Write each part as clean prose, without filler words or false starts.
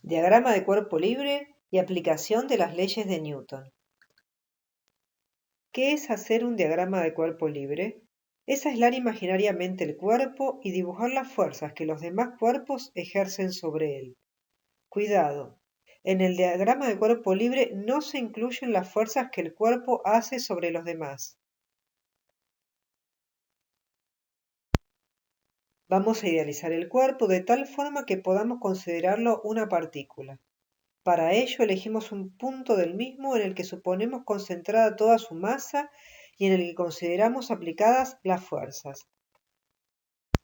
Diagrama de cuerpo libre y aplicación de las leyes de Newton. ¿Qué es hacer un diagrama de cuerpo libre? Es aislar imaginariamente el cuerpo y dibujar las fuerzas que los demás cuerpos ejercen sobre él. Cuidado, en el diagrama de cuerpo libre no se incluyen las fuerzas que el cuerpo hace sobre los demás. Vamos a idealizar el cuerpo de tal forma que podamos considerarlo una partícula. Para ello elegimos un punto del mismo en el que suponemos concentrada toda su masa y en el que consideramos aplicadas las fuerzas.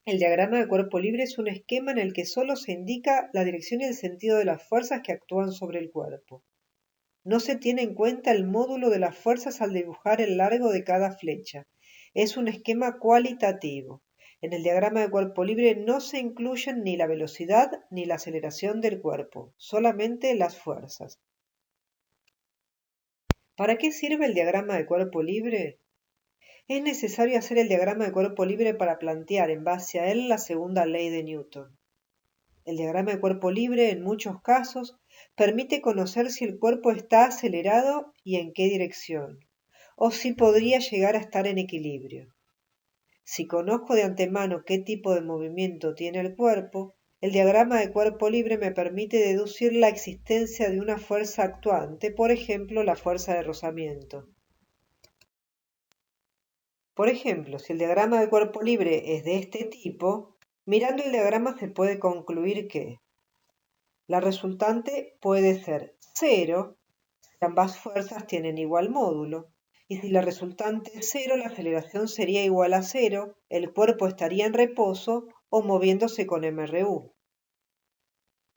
El diagrama de cuerpo libre es un esquema en el que solo se indica la dirección y el sentido de las fuerzas que actúan sobre el cuerpo. No se tiene en cuenta el módulo de las fuerzas al dibujar el largo de cada flecha. Es un esquema cualitativo. En el diagrama de cuerpo libre no se incluyen ni la velocidad ni la aceleración del cuerpo, solamente las fuerzas. ¿Para qué sirve el diagrama de cuerpo libre? Es necesario hacer el diagrama de cuerpo libre para plantear en base a él la segunda ley de Newton. El diagrama de cuerpo libre, en muchos casos, permite conocer si el cuerpo está acelerado y en qué dirección, o si podría llegar a estar en equilibrio. Si conozco de antemano qué tipo de movimiento tiene el cuerpo, el diagrama de cuerpo libre me permite deducir la existencia de una fuerza actuante, por ejemplo, la fuerza de rozamiento. Por ejemplo, si el diagrama de cuerpo libre es de este tipo, mirando el diagrama se puede concluir que la resultante puede ser 0 si ambas fuerzas tienen igual módulo, y si la resultante es 0, la aceleración sería igual a 0, el cuerpo estaría en reposo o moviéndose con MRU.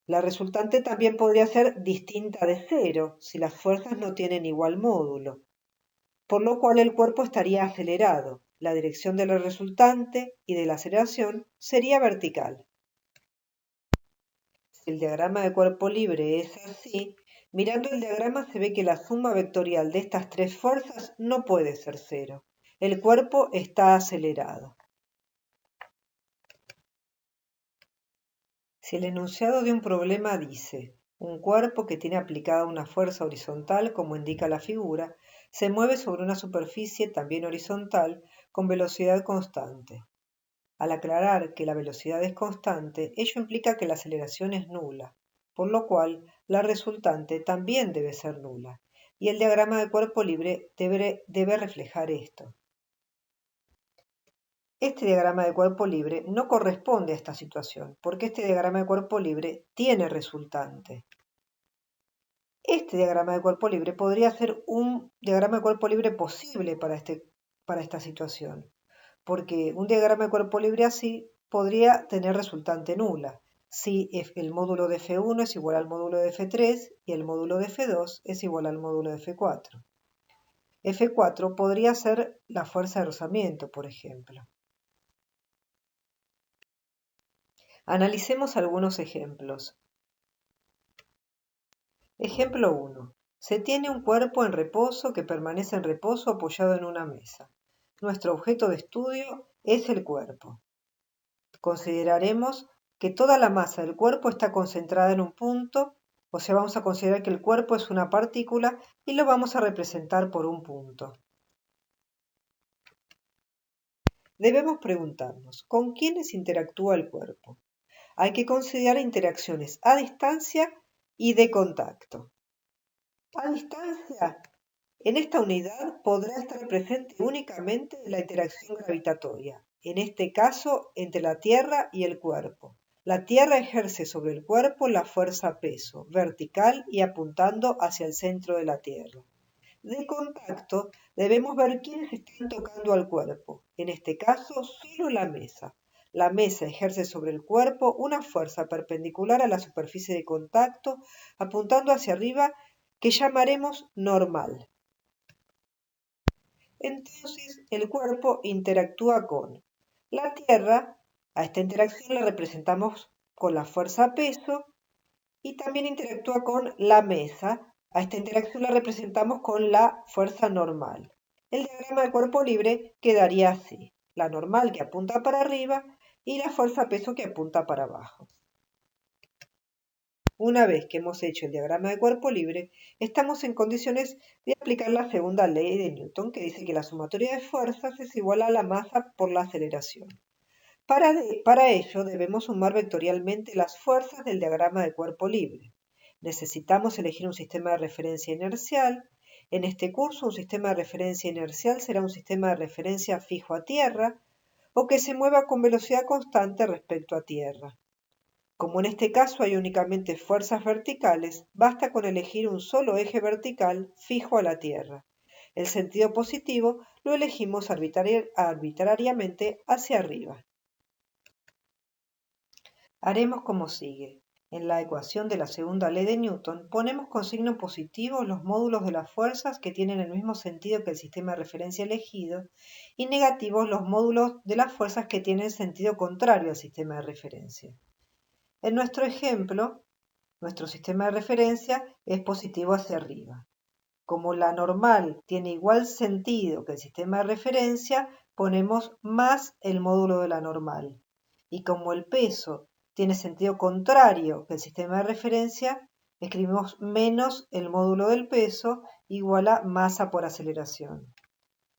La resultante también podría ser distinta de 0 si las fuerzas no tienen igual módulo, por lo cual el cuerpo estaría acelerado. La dirección de la resultante y de la aceleración sería vertical. Si el diagrama de cuerpo libre es así, mirando el diagrama se ve que la suma vectorial de estas tres fuerzas no puede ser 0. El cuerpo está acelerado. Si el enunciado de un problema dice, un cuerpo que tiene aplicada una fuerza horizontal, como indica la figura, se mueve sobre una superficie también horizontal con velocidad constante. Al aclarar que la velocidad es constante, ello implica que la aceleración es nula, por lo cual la resultante también debe ser nula, y el diagrama de cuerpo libre debe reflejar esto. Este diagrama de cuerpo libre no corresponde a esta situación, porque este diagrama de cuerpo libre tiene resultante. Este diagrama de cuerpo libre podría ser un diagrama de cuerpo libre posible para esta situación, porque un diagrama de cuerpo libre así podría tener resultante nula, si el módulo de F1 es igual al módulo de F3 y el módulo de F2 es igual al módulo de F4. F4 podría ser la fuerza de rozamiento, por ejemplo. Analicemos algunos ejemplos. Ejemplo 1. Se tiene un cuerpo en reposo que permanece en reposo apoyado en una mesa. Nuestro objeto de estudio es el cuerpo. Consideraremos que toda la masa del cuerpo está concentrada en un punto, o sea, vamos a considerar que el cuerpo es una partícula y lo vamos a representar por un punto. Debemos preguntarnos, ¿con quiénes interactúa el cuerpo? Hay que considerar interacciones a distancia y de contacto. A distancia, en esta unidad podrá estar presente únicamente la interacción gravitatoria, en este caso entre la Tierra y el cuerpo. La Tierra ejerce sobre el cuerpo la fuerza peso, vertical y apuntando hacia el centro de la Tierra. De contacto, debemos ver quiénes están tocando al cuerpo, en este caso solo la mesa. La mesa ejerce sobre el cuerpo una fuerza perpendicular a la superficie de contacto, apuntando hacia arriba, que llamaremos normal. Entonces, el cuerpo interactúa con la Tierra. A esta interacción la representamos con la fuerza peso, y también interactúa con la mesa. A esta interacción la representamos con la fuerza normal. El diagrama de cuerpo libre quedaría así: la normal que apunta para arriba y la fuerza peso que apunta para abajo. una vez que hemos hecho el diagrama de cuerpo libre, estamos en condiciones de aplicar la segunda ley de Newton, que dice que la sumatoria de fuerzas es igual a la masa por la aceleración. Para ello debemos sumar vectorialmente las fuerzas del diagrama de cuerpo libre. Necesitamos elegir un sistema de referencia inercial. En este curso, un sistema de referencia inercial será un sistema de referencia fijo a tierra o que se mueva con velocidad constante respecto a tierra. Como en este caso hay únicamente fuerzas verticales, basta con elegir un solo eje vertical fijo a la tierra. El sentido positivo lo elegimos arbitrariamente hacia arriba. Haremos como sigue. En la ecuación de la segunda ley de Newton ponemos con signo positivo los módulos de las fuerzas que tienen el mismo sentido que el sistema de referencia elegido y negativos los módulos de las fuerzas que tienen sentido contrario al sistema de referencia. En nuestro ejemplo, nuestro sistema de referencia es positivo hacia arriba. Como la normal tiene igual sentido que el sistema de referencia, ponemos más el módulo de la normal. Y como el peso tiene sentido contrario que el sistema de referencia, escribimos menos el módulo del peso igual a masa por aceleración.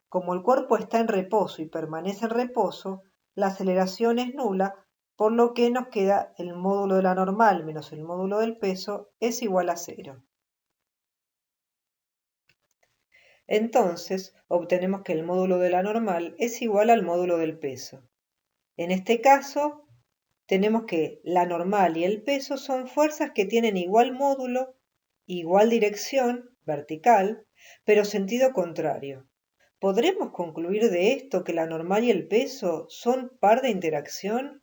Como el cuerpo está en reposo y permanece en reposo, la aceleración es nula, por lo que nos queda el módulo de la normal menos el módulo del peso es igual a 0. Entonces, obtenemos que el módulo de la normal es igual al módulo del peso. En este caso, tenemos que la normal y el peso son fuerzas que tienen igual módulo, igual dirección, vertical, pero sentido contrario. ¿Podremos concluir de esto que la normal y el peso son par de interacción?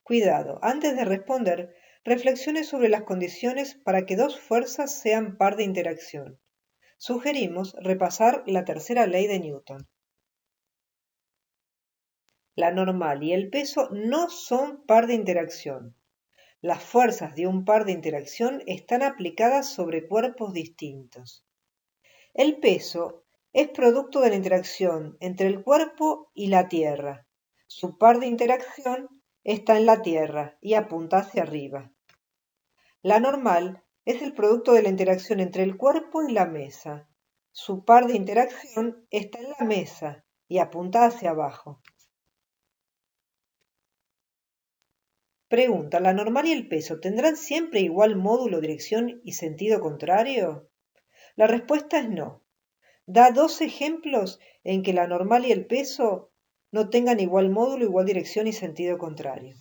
Cuidado, antes de responder, reflexione sobre las condiciones para que dos fuerzas sean par de interacción. Sugerimos repasar la tercera ley de Newton. La normal y el peso no son par de interacción. Las fuerzas de un par de interacción están aplicadas sobre cuerpos distintos. El peso es producto de la interacción entre el cuerpo y la Tierra. Su par de interacción está en la Tierra y apunta hacia arriba. La normal es el producto de la interacción entre el cuerpo y la mesa. Su par de interacción está en la mesa y apunta hacia abajo. Pregunta, ¿la normal y el peso tendrán siempre igual módulo, dirección y sentido contrario? La respuesta es no. Da dos ejemplos en que la normal y el peso no tengan igual módulo, igual dirección y sentido contrario.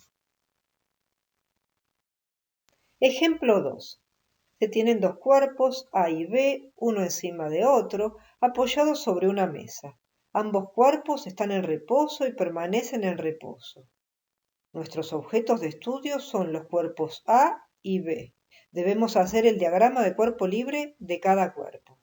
Ejemplo 2. Se tienen dos cuerpos, A y B, uno encima de otro, apoyados sobre una mesa. Ambos cuerpos están en reposo y permanecen en reposo. Nuestros objetos de estudio son los cuerpos A y B. Debemos hacer el diagrama de cuerpo libre de cada cuerpo.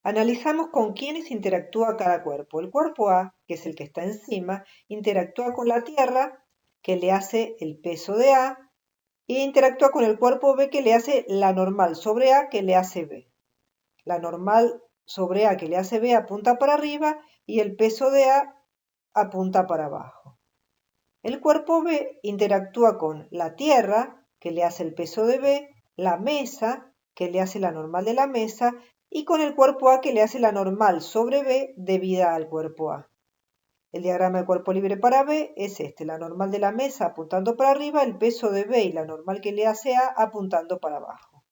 Analizamos con quiénes interactúa cada cuerpo. El cuerpo A, que es el que está encima, interactúa con la Tierra, que le hace el peso de A, e interactúa con el cuerpo B, que le hace la normal sobre A, que le hace B. La normal sobre A que le hace B apunta para arriba y el peso de A apunta para abajo. El cuerpo B interactúa con la Tierra, que le hace el peso de B, la mesa, que le hace la normal de la mesa, y con el cuerpo A, que le hace la normal sobre B debida al cuerpo A. El diagrama de cuerpo libre para B es este, la normal de la mesa apuntando para arriba, el peso de B y la normal que le hace A apuntando para abajo.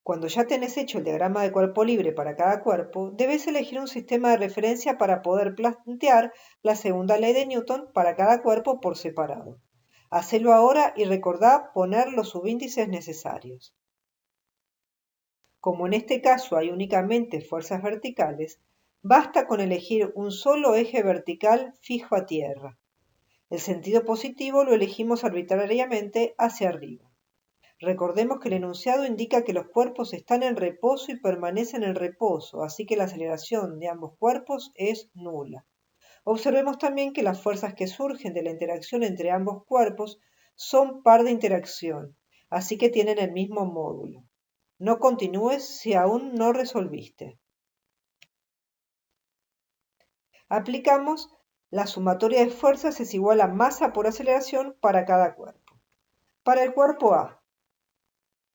Cuando ya tenés hecho el diagrama de cuerpo libre para cada cuerpo, debes elegir un sistema de referencia para poder plantear la segunda ley de Newton para cada cuerpo por separado. Hacelo ahora y recordá poner los subíndices necesarios. Como en este caso hay únicamente fuerzas verticales, basta con elegir un solo eje vertical fijo a tierra. El sentido positivo lo elegimos arbitrariamente hacia arriba. Recordemos que el enunciado indica que los cuerpos están en reposo y permanecen en reposo, así que la aceleración de ambos cuerpos es nula. Observemos también que las fuerzas que surgen de la interacción entre ambos cuerpos son par de interacción, así que tienen el mismo módulo. No continúes si aún no resolviste. Aplicamos la sumatoria de fuerzas es igual a masa por aceleración para cada cuerpo. Para el cuerpo A,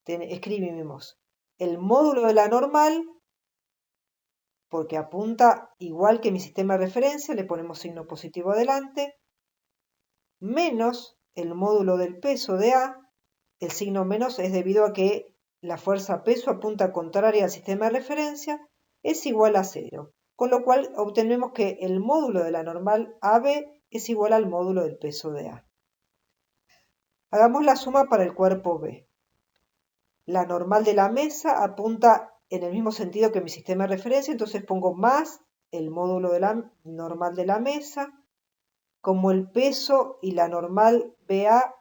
escribimos el módulo de la normal, porque apunta igual que mi sistema de referencia, le ponemos signo positivo adelante, menos el módulo del peso de A. El signo menos es debido a que la fuerza peso apunta contraria al sistema de referencia, es igual a 0, con lo cual obtenemos que el módulo de la normal AB es igual al módulo del peso de A. Hagamos la suma para el cuerpo B. La normal de la mesa apunta en el mismo sentido que mi sistema de referencia, entonces pongo más el módulo de la normal de la mesa. Como el peso y la normal BA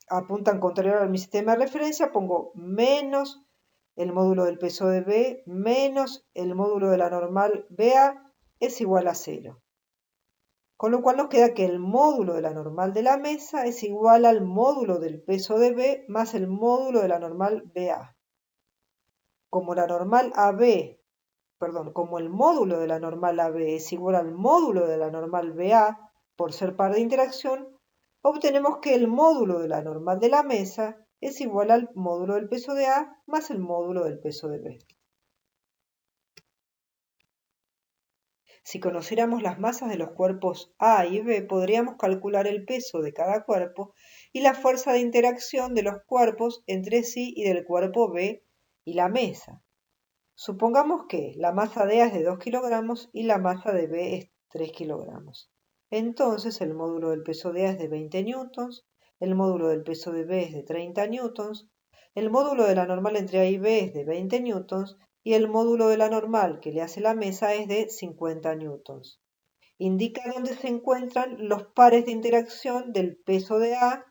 apuntan contrario a mi sistema de referencia, pongo menos el módulo del peso de B menos el módulo de la normal BA es igual a 0. Con lo cual nos queda que el módulo de la normal de la mesa es igual al módulo del peso de B más el módulo de la normal BA. Como la normal AB, como el módulo de la normal AB es igual al módulo de la normal BA por ser par de interacción, obtenemos que el módulo de la normal de la mesa es igual al módulo del peso de A más el módulo del peso de B. Si conociéramos las masas de los cuerpos A y B, podríamos calcular el peso de cada cuerpo y la fuerza de interacción de los cuerpos entre sí y del cuerpo B y la mesa. Supongamos que la masa de A es de 2 kilogramos y la masa de B es 3 kilogramos. Entonces el módulo del peso de A es de 20 newtons, el módulo del peso de B es de 30 newtons, el módulo de la normal entre A y B es de 20 newtons y el módulo de la normal que le hace la mesa es de 50 newtons. Indica dónde se encuentran los pares de interacción del peso de A,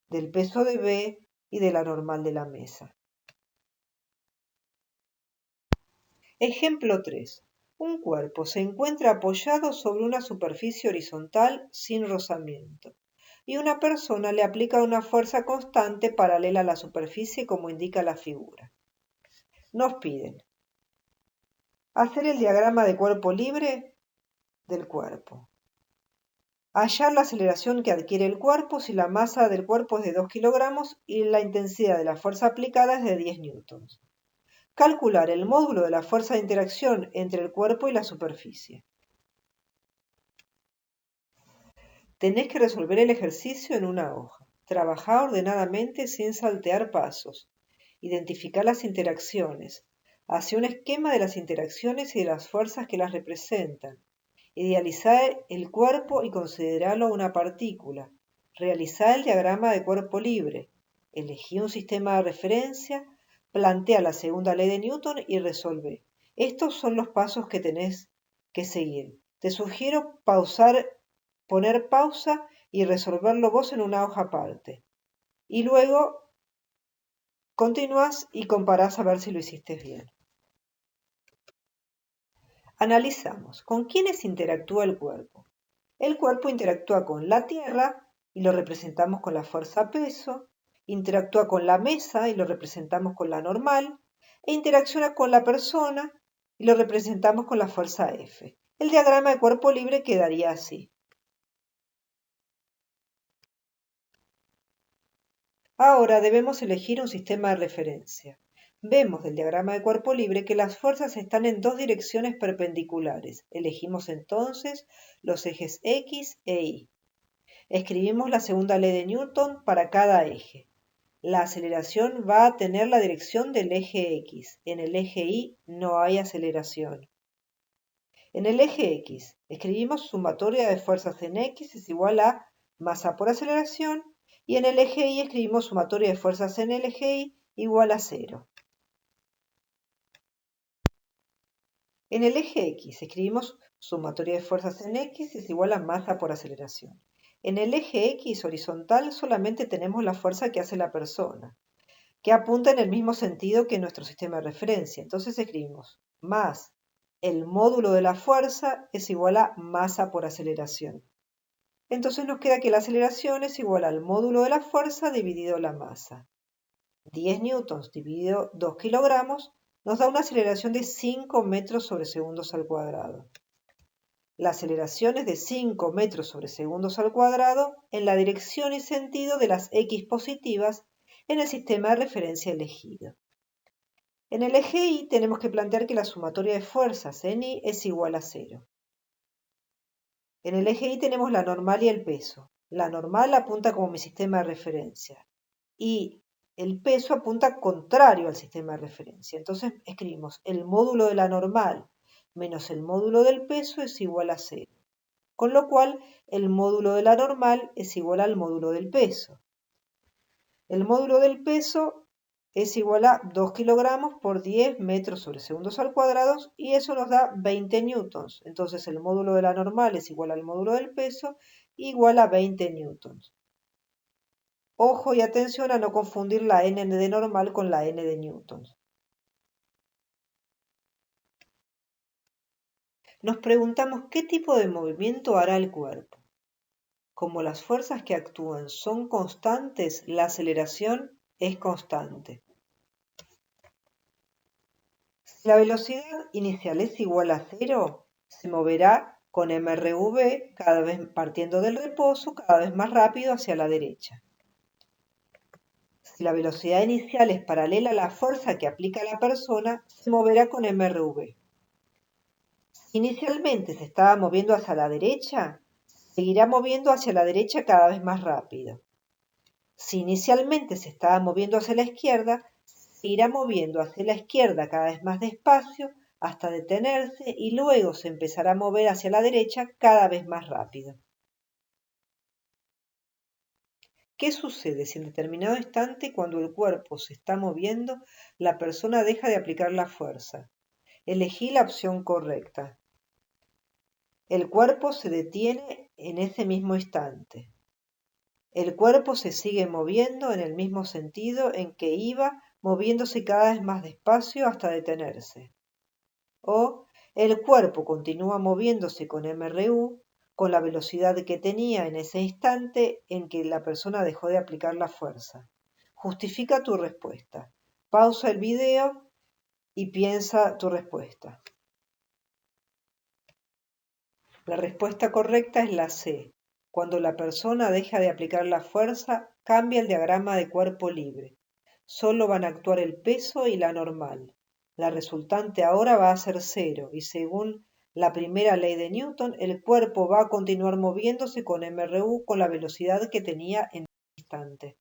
del peso de B y de la normal de la mesa. Ejemplo 3. Un cuerpo se encuentra apoyado sobre una superficie horizontal sin rozamiento y una persona le aplica una fuerza constante paralela a la superficie como indica la figura. Nos piden hacer el diagrama de cuerpo libre del cuerpo. Hallar la aceleración que adquiere el cuerpo si la masa del cuerpo es de 2 kilogramos y la intensidad de la fuerza aplicada es de 10 newtons. Calcular el módulo de la fuerza de interacción entre el cuerpo y la superficie. Tenés que resolver el ejercicio en una hoja. Trabajá ordenadamente sin saltear pasos. Identificar las interacciones. Hacé un esquema de las interacciones y de las fuerzas que las representan. Idealizar el cuerpo y considerarlo una partícula. Realizar el diagrama de cuerpo libre. Elegí un sistema de referencia. Plantea la segunda ley de Newton y resolve. Estos son los pasos que tenés que seguir. Te sugiero poner pausa y resolverlo vos en una hoja aparte. Y luego continúas y comparás a ver si lo hiciste bien. Analizamos. ¿Con quiénes interactúa el cuerpo? El cuerpo interactúa con la Tierra y lo representamos con la fuerza peso, interactúa con la mesa y lo representamos con la normal, e interacciona con la persona y lo representamos con la fuerza F. El diagrama de cuerpo libre quedaría así. Ahora debemos elegir un sistema de referencia. Vemos del diagrama de cuerpo libre que las fuerzas están en dos direcciones perpendiculares. Elegimos entonces los ejes X e Y. Escribimos la segunda ley de Newton para cada eje. La aceleración va a tener la dirección del eje X. En el eje Y no hay aceleración. En el eje X escribimos sumatoria de fuerzas en X es igual a masa por aceleración y en el eje Y escribimos sumatoria de fuerzas en el eje Y igual a 0. En el eje X escribimos sumatoria de fuerzas en X es igual a masa por aceleración. En el eje X horizontal solamente tenemos la fuerza que hace la persona, que apunta en el mismo sentido que nuestro sistema de referencia. Entonces escribimos más el módulo de la fuerza es igual a masa por aceleración. Entonces nos queda que la aceleración es igual al módulo de la fuerza dividido la masa. 10 newtons dividido 2 kilogramos nos da una aceleración de 5 metros sobre segundos al cuadrado. La aceleración es de 5 metros sobre segundos al cuadrado en la dirección y sentido de las x positivas en el sistema de referencia elegido. En el eje Y tenemos que plantear que la sumatoria de fuerzas en Y es igual a 0. En el eje Y tenemos la normal y el peso. La normal apunta como mi sistema de referencia y el peso apunta contrario al sistema de referencia. Entonces escribimos el módulo de la normal menos el módulo del peso es igual a 0. Con lo cual el módulo de la normal es igual al módulo del peso. El módulo del peso es igual a 2 kilogramos por 10 metros sobre segundos al cuadrado y eso nos da 20 newtons. Entonces el módulo de la normal es igual al módulo del peso igual a 20 newtons. Ojo y atención a no confundir la n de normal con la n de newtons. Nos preguntamos qué tipo de movimiento hará el cuerpo. Como las fuerzas que actúan son constantes, la aceleración es constante. Si la velocidad inicial es igual a 0, se moverá con mRv cada vez partiendo del reposo cada vez más rápido hacia la derecha. Si la velocidad inicial es paralela a la fuerza que aplica la persona, se moverá con mRv. Si inicialmente se estaba moviendo hacia la derecha, seguirá moviendo hacia la derecha cada vez más rápido. Si inicialmente se estaba moviendo hacia la izquierda, se irá moviendo hacia la izquierda cada vez más despacio hasta detenerse y luego se empezará a mover hacia la derecha cada vez más rápido. ¿Qué sucede si en determinado instante, cuando el cuerpo se está moviendo, la persona deja de aplicar la fuerza? Elegí la opción correcta. El cuerpo se detiene en ese mismo instante. El cuerpo se sigue moviendo en el mismo sentido en que iba, moviéndose cada vez más despacio hasta detenerse. O el cuerpo continúa moviéndose con mRu con la velocidad que tenía en ese instante en que la persona dejó de aplicar la fuerza. Justifica tu respuesta. Pausa el video y piensa tu respuesta. La respuesta correcta es la C. Cuando la persona deja de aplicar la fuerza, cambia el diagrama de cuerpo libre. Solo van a actuar el peso y la normal. La resultante ahora va a ser 0 y según la primera ley de Newton, el cuerpo va a continuar moviéndose con mRu con la velocidad que tenía en el instante.